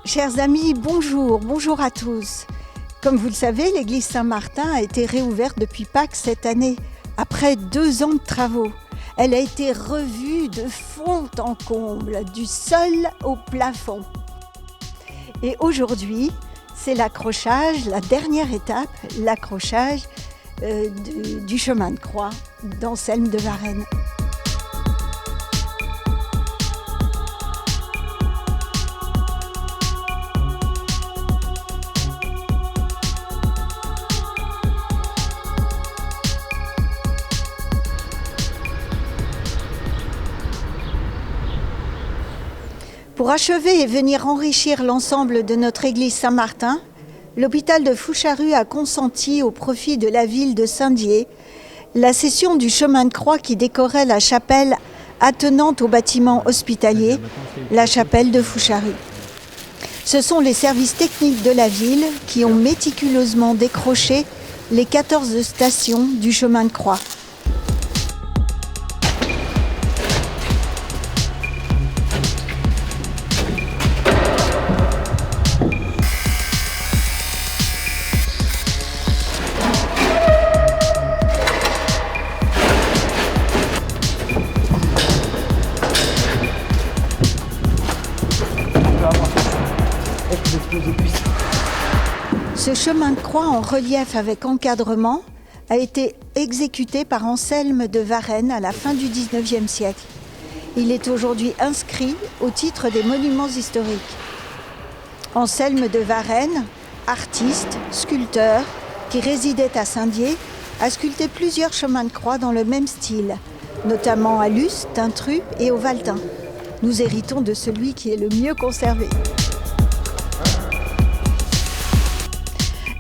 Chers amis, bonjour à tous. Comme vous le savez, l'église Saint-Martin a été réouverte depuis Pâques cette année, après 2 ans de travaux. Elle a été revue de fond en comble, du sol au plafond. Et aujourd'hui, c'est l'accrochage, la dernière étape, l'accrochage du chemin de croix d'Anselme de Varennes. Pour achever et venir enrichir l'ensemble de notre église Saint-Martin, l'hôpital de Foucharus a consenti au profit de la ville de Saint-Dié la cession du chemin de croix qui décorait la chapelle attenante au bâtiment hospitalier, la chapelle de Foucharus. Ce sont les services techniques de la ville qui ont méticuleusement décroché les 14 stations du chemin de croix. Ce chemin de croix en relief avec encadrement a été exécuté par Anselme de Varennes à la fin du XIXe siècle. Il est aujourd'hui inscrit au titre des monuments historiques. Anselme de Varennes, artiste, sculpteur, qui résidait à Saint-Dié, a sculpté plusieurs chemins de croix dans le même style, notamment à Luce, Tintru et au Valtin. Nous héritons de celui qui est le mieux conservé.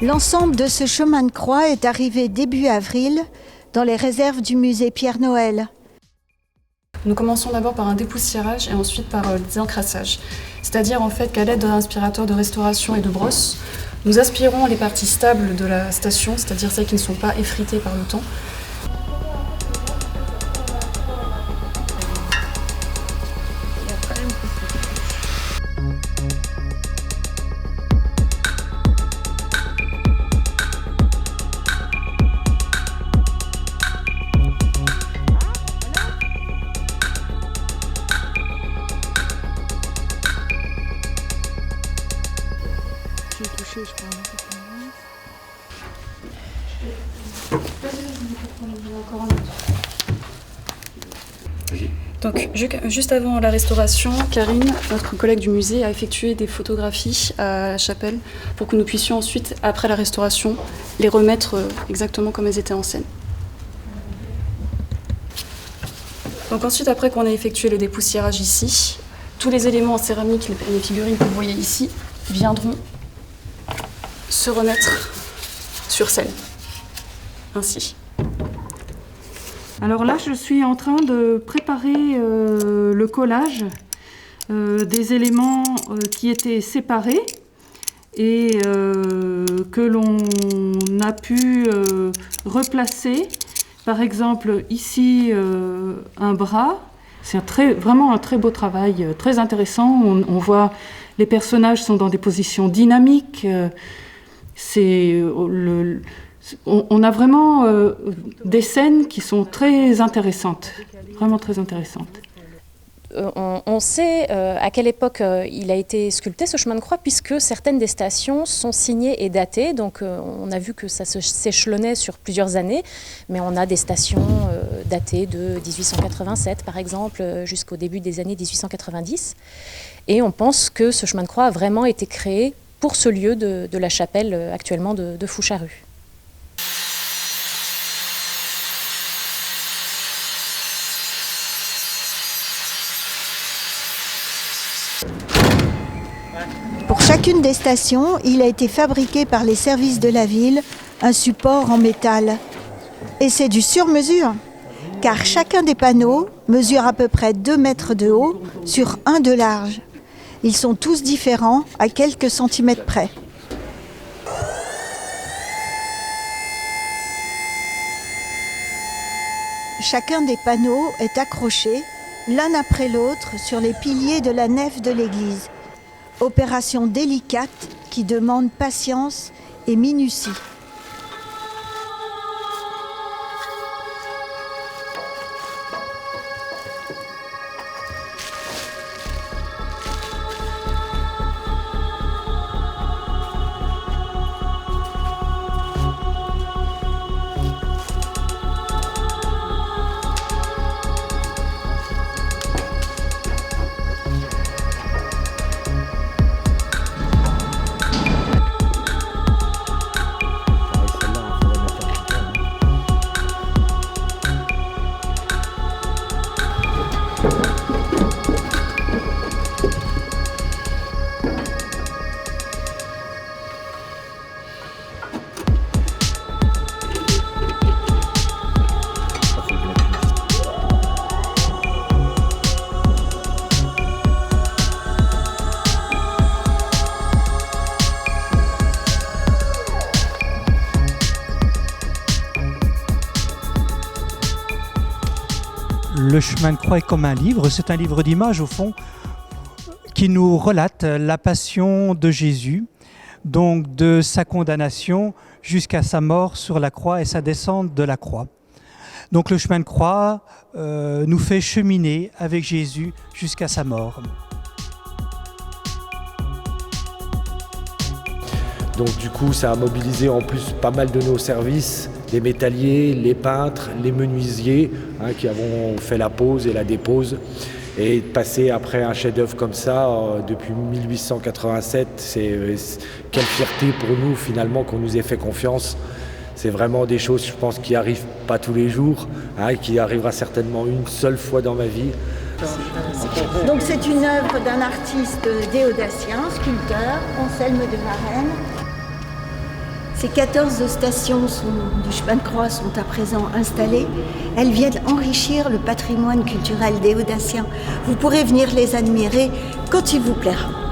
L'ensemble de ce chemin de croix est arrivé début avril dans les réserves du musée Pierre-Noël. Nous commençons d'abord par un dépoussiérage et ensuite par le désencrassage. C'est-à-dire en fait qu'à l'aide d'un aspirateur de restauration et de brosse, nous aspirons les parties stables de la station, c'est-à-dire celles qui ne sont pas effritées par le temps. Donc, juste avant la restauration, Karine, notre collègue du musée, a effectué des photographies à la chapelle pour que nous puissions ensuite, après la restauration, les remettre exactement comme elles étaient en scène. Donc ensuite, après qu'on ait effectué le dépoussiérage ici, tous les éléments en céramique, les figurines que vous voyez ici, viendront se remettre sur scène, ainsi. Alors là, je suis en train de préparer le collage des éléments qui étaient séparés et que l'on a pu replacer. Par exemple, ici, un bras. C'est vraiment un très beau travail, très intéressant. On voit les personnages sont dans des positions dynamiques. On a vraiment des scènes qui sont très intéressantes, vraiment très intéressantes. On sait à quelle époque il a été sculpté ce chemin de croix, puisque certaines des stations sont signées et datées. Donc on a vu que ça s'échelonnait sur plusieurs années, mais on a des stations datées de 1887 par exemple, jusqu'au début des années 1890. Et on pense que ce chemin de croix a vraiment été créé pour ce lieu de la chapelle actuellement de Foucharus. Pour chacune des stations, il a été fabriqué par les services de la ville un support en métal. Et c'est du sur-mesure, car chacun des panneaux mesure à peu près 2 mètres de haut sur 1 de large. Ils sont tous différents à quelques centimètres près. Chacun des panneaux est accroché l'un après l'autre sur les piliers de la nef de l'église. Opération délicate qui demande patience et minutie. Le chemin de croix est comme un livre, c'est un livre d'images au fond qui nous relate la passion de Jésus, donc de sa condamnation jusqu'à sa mort sur la croix et sa descente de la croix. Donc le chemin de croix nous fait cheminer avec Jésus jusqu'à sa mort. Donc du coup, ça a mobilisé en plus pas mal de nos services, les métalliers, les peintres, les menuisiers, qui avons fait la pose et la dépose. Et passer après un chef-d'œuvre comme ça, depuis 1887, quelle fierté pour nous finalement qu'on nous ait fait confiance. C'est vraiment des choses, je pense, qui n'arrivent pas tous les jours, qui arrivera certainement une seule fois dans ma vie. Donc c'est une œuvre d'un artiste déodacien, sculpteur, Anselme de Varenne. Ces 14 stations du chemin de croix sont à présent installées. Elles viennent enrichir le patrimoine culturel déodacien. Vous pourrez venir les admirer quand il vous plaira.